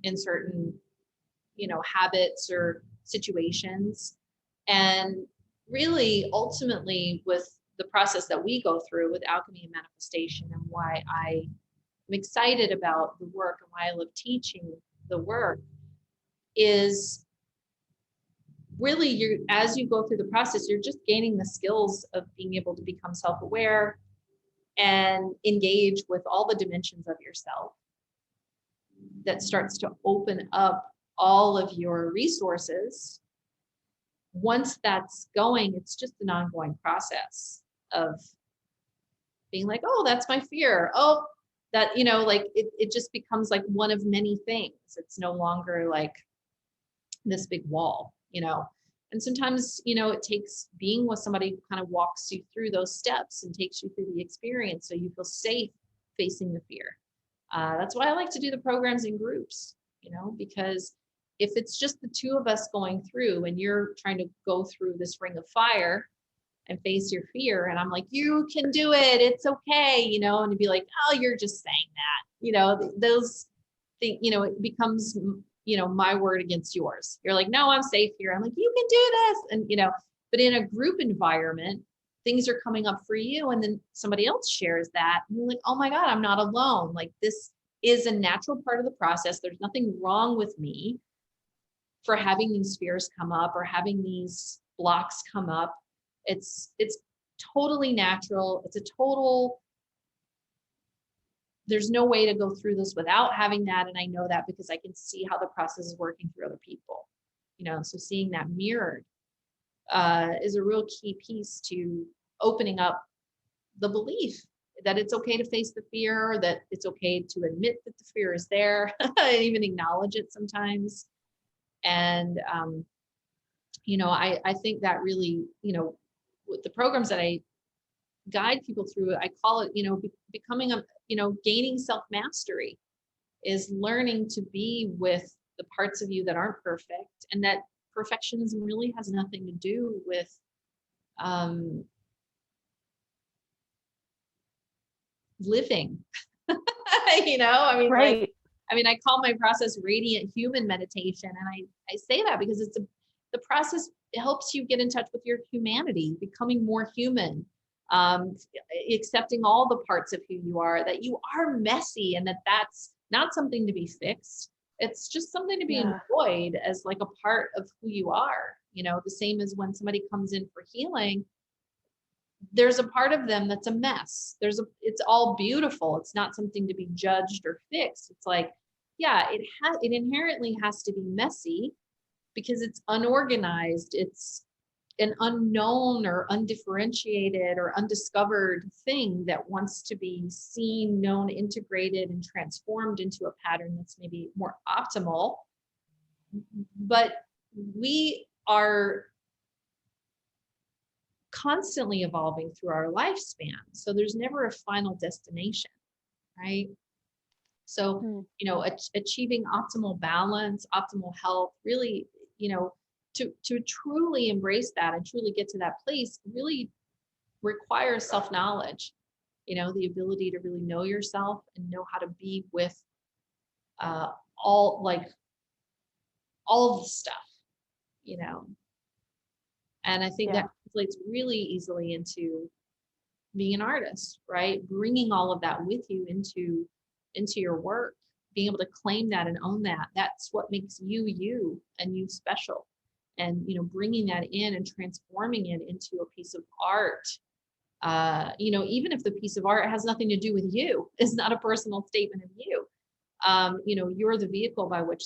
in certain, you know, habits or situations. And really, ultimately, with the process that we go through with alchemy and manifestation, and why I'm excited about the work and why I love teaching the work, is really as you go through the process, you're just gaining the skills of being able to become self-aware and engage with all the dimensions of yourself. That starts to open up all of your resources. Once that's going, it's just an ongoing process of being like, oh, that's my fear. Oh, that, you know, like it just becomes like one of many things. It's no longer like this big wall, you know. And sometimes, you know, it takes being with somebody who kind of walks you through those steps and takes you through the experience so you feel safe facing the fear. That's why I like to do the programs in groups, you know, because if it's just the two of us going through and you're trying to go through this ring of fire and face your fear, and I'm like, you can do it, it's okay, you know, and to be like, oh, you're just saying that, you know, those things, you know, it becomes, you know, my word against yours. You're like, no, I'm safe here. I'm like, you can do this. And, you know, but in a group environment, things are coming up for you. And then somebody else shares that. And you're like, oh my God, I'm not alone. Like, this is a natural part of the process. There's nothing wrong with me for having these fears come up or having these blocks come up. It's totally natural. It's a total, there's no way to go through this without having that. And I know that because I can see how the process is working through other people, you know, so seeing that mirrored is a real key piece to opening up the belief that it's okay to face the fear, that it's okay to admit that the fear is there, and even acknowledge it sometimes. And, you know, I think that really, you know, with the programs that I guide people through, I call it, you know, becoming a, you know, gaining self-mastery is learning to be with the parts of you that aren't perfect, and that perfectionism really has nothing to do with living. You know, I mean, Right. like, I mean, I call my process radiant human meditation. And I say that because it's the process, it helps you get in touch with your humanity, becoming more human, accepting all the parts of who you are, that you are messy, and that's not something to be fixed. It's just something to be enjoyed as like a part of who you are. You know, the same as when somebody comes in for healing, there's a part of them that's a mess. It's all beautiful. It's not something to be judged or fixed. It's like, yeah, it inherently has to be messy because it's unorganized. It's an unknown or undifferentiated or undiscovered thing that wants to be seen, known, integrated, and transformed into a pattern that's maybe more optimal. But we are constantly evolving through our lifespan. So there's never a final destination, right? So, you know, achieving optimal balance, optimal health, really, you know, to truly embrace that and truly get to that place really requires self-knowledge, you know, the ability to really know yourself and know how to be with all of the stuff, you know. And I think that translates really easily into being an artist, right? Bringing all of that with you into your work, being able to claim that and own that. That's what makes you you and you special. And, you know, bringing that in and transforming it into a piece of art. You know, even if the piece of art has nothing to do with you, it's not a personal statement of you. You know, you're the vehicle by which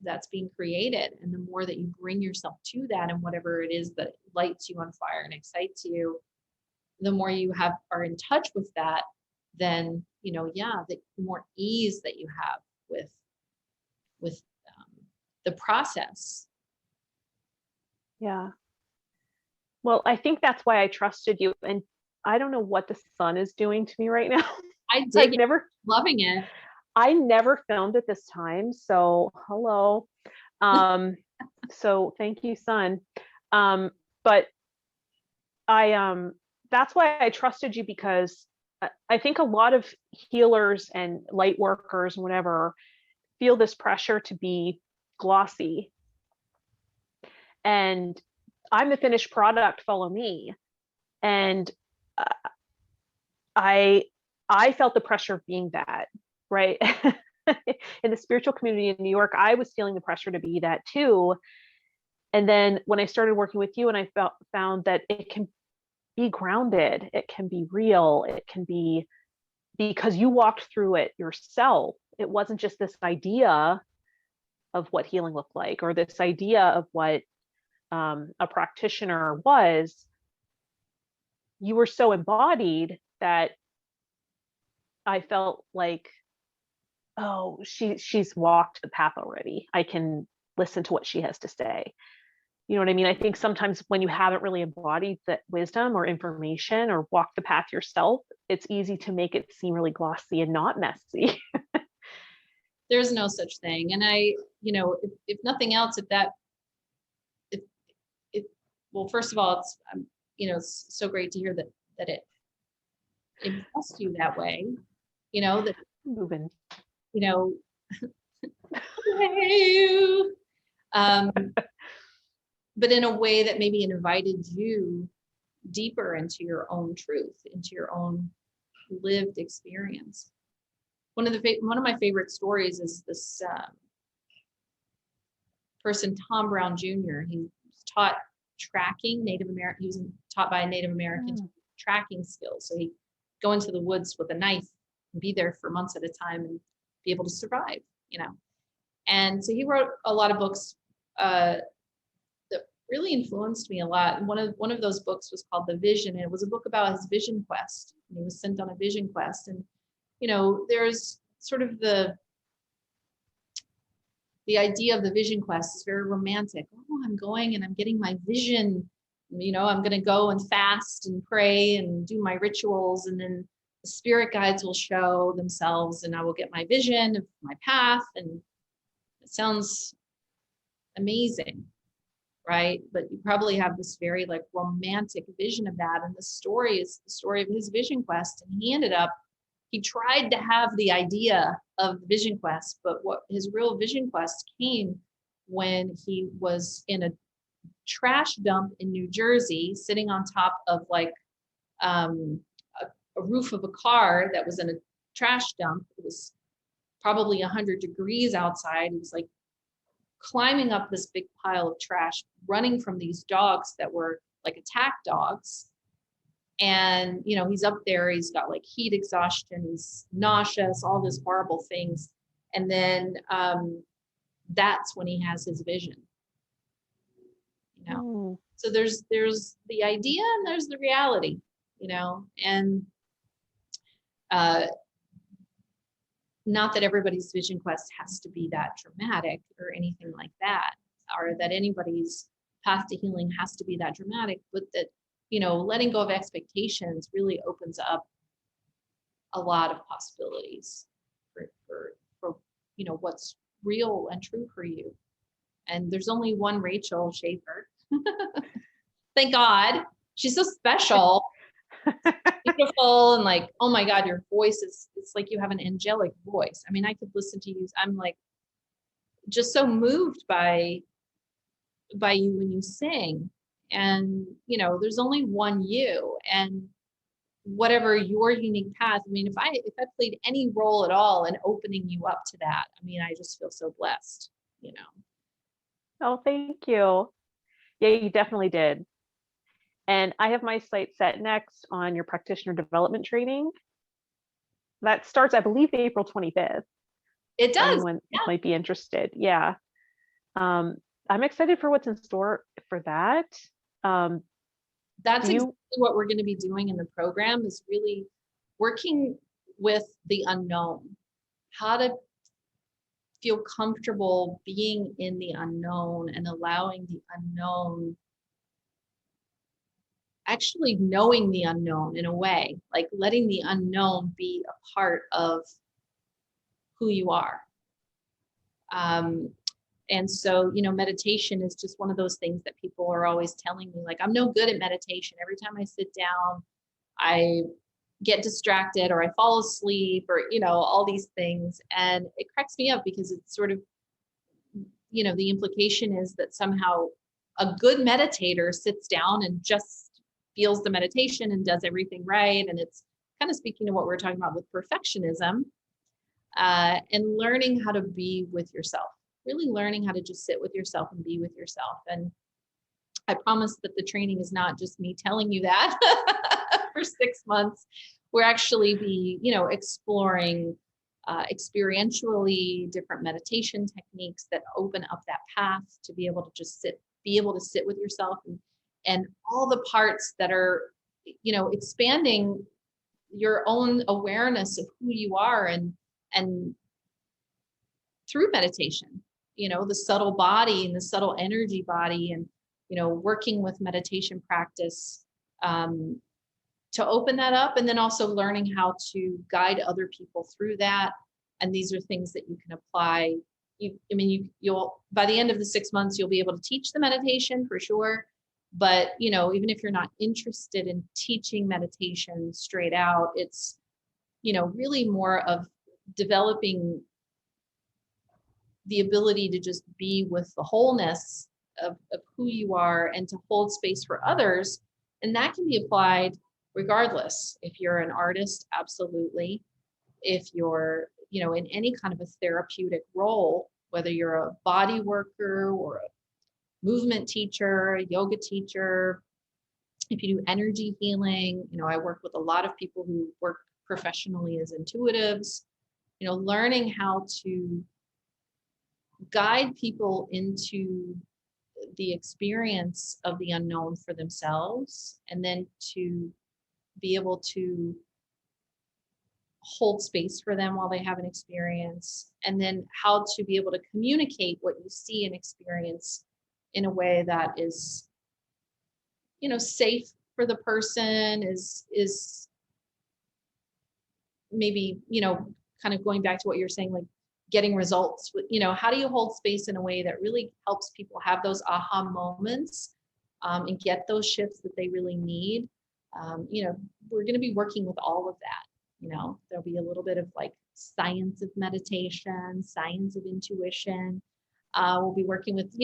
that's being created. And the more that you bring yourself to that and whatever it is that lights you on fire and excites you, the more you are in touch with that, then, yeah, the more ease that you have with the process. Yeah. Well, I think that's why I trusted you. And I don't know what the sun is doing to me right now. I'd Like say loving it. I never filmed at this time. So hello. So thank you, sun. But that's why I trusted you, because I think a lot of healers and light workers and whatever feel this pressure to be glossy. And I'm the finished product, follow me. And I felt the pressure of being that, right? In the spiritual community in New York, I was feeling the pressure to be that too. And then when I started working with you, and I found that it can be grounded, it can be real, it can be, because you walked through it yourself. It wasn't just this idea of what healing looked like, or this idea of what a practitioner was. You were so embodied that I felt like, oh, she's walked the path already. I can listen to what she has to say. You know what I mean? I think sometimes when you haven't really embodied that wisdom or information or walked the path yourself, it's easy to make it seem really glossy and not messy. There's no such thing. And I, if nothing else, well, first of all, it's so great to hear that it impressed you that way, that, Moving. But in a way that maybe invited you deeper into your own truth, into your own lived experience. One of my favorite stories is this person, Tom Brown Jr. He was taught tracking Native American. He was taught by a Native American tracking skills. So he'd go into the woods with a knife and be there for months at a time and be able to survive, And so he wrote a lot of books that really influenced me a lot. And one of those books was called The Vision, and it was a book about his vision quest. And he was sent on a vision quest, and there's sort of the idea of the vision quest is very romantic. Oh, I'm going and I'm getting my vision. I'm going to go and fast and pray and do my rituals, and then the spirit guides will show themselves, and I will get my vision of my path. And it sounds amazing, right? But you probably have this very romantic vision of that. And the story is the story of his vision quest. And he tried to have the idea of the vision quest, but what his real vision quest came when he was in a trash dump in New Jersey, sitting on top of a roof of a car that was in a trash dump. It was probably 100 degrees outside. It was climbing up this big pile of trash, running from these dogs that were attack dogs. And, he's up there, he's got heat exhaustion, he's nauseous, all these horrible things. And then that's when he has his vision, So there's the idea and there's the reality, and not that everybody's vision quest has to be that dramatic or anything like that, or that anybody's path to healing has to be that dramatic, but that, letting go of expectations really opens up a lot of possibilities for what's real and true for you. And there's only one Rachel Schaefer. Thank God. She's so special. Beautiful, and oh my God, your voice it's like you have an angelic voice. I mean, I could listen to you. I'm just so moved by you when you sing. And there's only one you, and whatever your unique path. I mean, if I played any role at all in opening you up to that, I mean, I just feel so blessed, Oh, thank you. Yeah, you definitely did. And I have my sights set next on your practitioner development training. That starts, I believe, April 25th. It does. Anyone might be interested. Yeah. I'm excited for what's in store for that. That's exactly what we're going to be doing in the program, is really working with the unknown, how to feel comfortable being in the unknown and allowing the unknown, actually knowing the unknown in a way, like letting the unknown be a part of who you are. And so, meditation is just one of those things that people are always telling me, like, I'm no good at meditation. Every time I sit down, I get distracted or I fall asleep or, all these things. And it cracks me up because it's sort of, the implication is that somehow a good meditator sits down and just feels the meditation and does everything right. And it's kind of speaking to what we're talking about with perfectionism, and learning how to be with yourself, really learning how to just sit with yourself and be with yourself. And I promise that the training is not just me telling you that for 6 months. We're actually exploring experientially different meditation techniques that open up that path to be able to just be able to sit with yourself and all the parts that are, expanding your own awareness of who you are and through meditation, the subtle body and the subtle energy body and, working with meditation practice, to open that up, and then also learning how to guide other people through that. And these are things that you can apply. You'll by the end of the 6 months, you'll be able to teach the meditation for sure. But, even if you're not interested in teaching meditation straight out, it's, really more of developing the ability to just be with the wholeness of who you are and to hold space for others. And that can be applied regardless. If you're an artist, absolutely. If you're, in any kind of a therapeutic role, whether you're a body worker or a movement teacher, a yoga teacher, if you do energy healing, I work with a lot of people who work professionally as intuitives, learning how to guide people into the experience of the unknown for themselves, and then to be able to hold space for them while they have an experience, and then how to be able to communicate what you see and experience in a way that is, safe for the person, is maybe, kind of going back to what you're saying, like getting results with, how do you hold space in a way that really helps people have those aha moments, and get those shifts that they really need. We're going to be working with all of that. There'll be a little bit of like science of meditation, science of intuition. We'll be working with,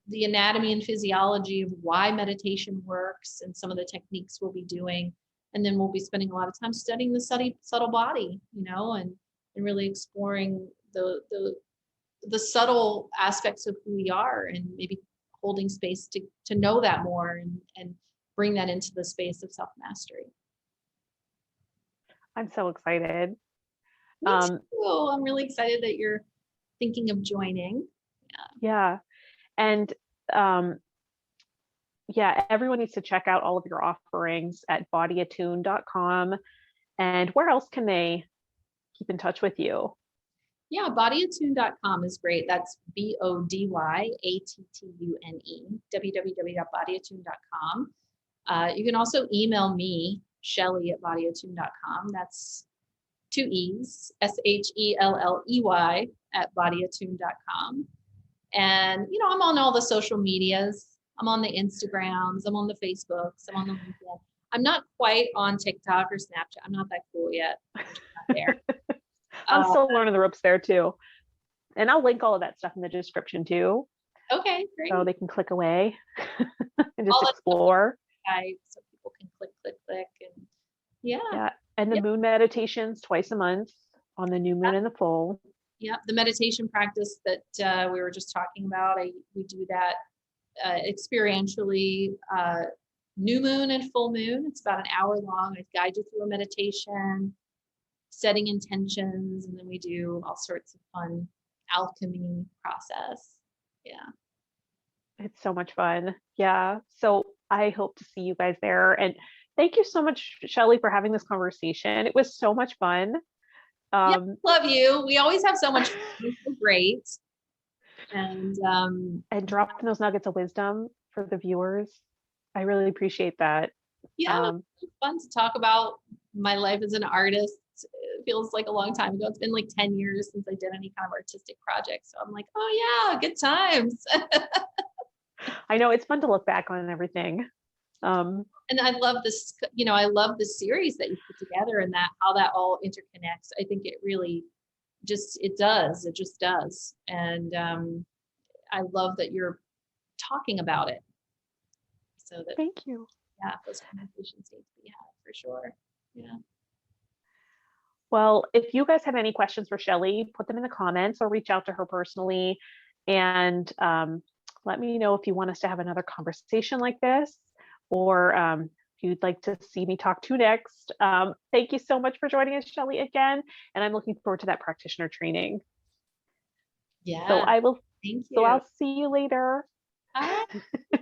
the anatomy and physiology of why meditation works and some of the techniques we'll be doing. And then we'll be spending a lot of time studying the subtle body, and really exploring the subtle aspects of who we are, and maybe holding space to know that more and bring that into the space of self-mastery. I'm so excited. Me too. I'm really excited that you're thinking of joining. Yeah. And everyone needs to check out all of your offerings at bodyattune.com. And where else can they keep in touch with you? Yeah, bodyattune.com is great. That's BODYATTUNE, www.bodyattune.com. You can also email me, Shelley at bodyattune.com. That's 2 E's, SHELLEY at bodyattune.com. And, I'm on all the social medias. I'm on the Instagrams, I'm on the Facebooks, I'm on the LinkedIn. I'm not quite on TikTok or Snapchat. I'm not that cool yet. I'm just not there. I'm still learning the ropes there too. And I'll link all of that stuff in the description too. Okay, great. So they can click away and just explore. So people can click. And yeah. And the moon meditations twice a month on the new moon and the full. Yeah. The meditation practice that we were just talking about, we do that experientially, new moon and full moon. It's about an hour long. I guide you through a meditation, setting intentions, and then we do all sorts of fun alchemy process. Yeah. It's so much fun. Yeah. So I hope to see you guys there. And Thank you so much, Shelley, for having this conversation. It was so much fun. Yeah, love you. We always have so much fun. It's so great. And dropping those nuggets of wisdom for the viewers. I really appreciate that. yeah, it's fun to talk about my life as an artist. It feels like a long time ago. It's been like 10 years since I did any kind of artistic project. So I'm like, oh yeah, good times. I know it's fun to look back on everything. And I love this, I love the series that you put together and that how that all interconnects. I think it really it just does. And I love that you're talking about it. So that, thank you. yeah, those conversations need to be had for sure. Yeah. Well, if you guys have any questions for Shelley, put them in the comments or reach out to her personally. And let me know if you want us to have another conversation like this, or if you'd like to see me talk to next. Thank you so much for joining us, Shelley, again. And I'm looking forward to that practitioner training. Yeah. So I will, Thank you. so I'll see you later. All right.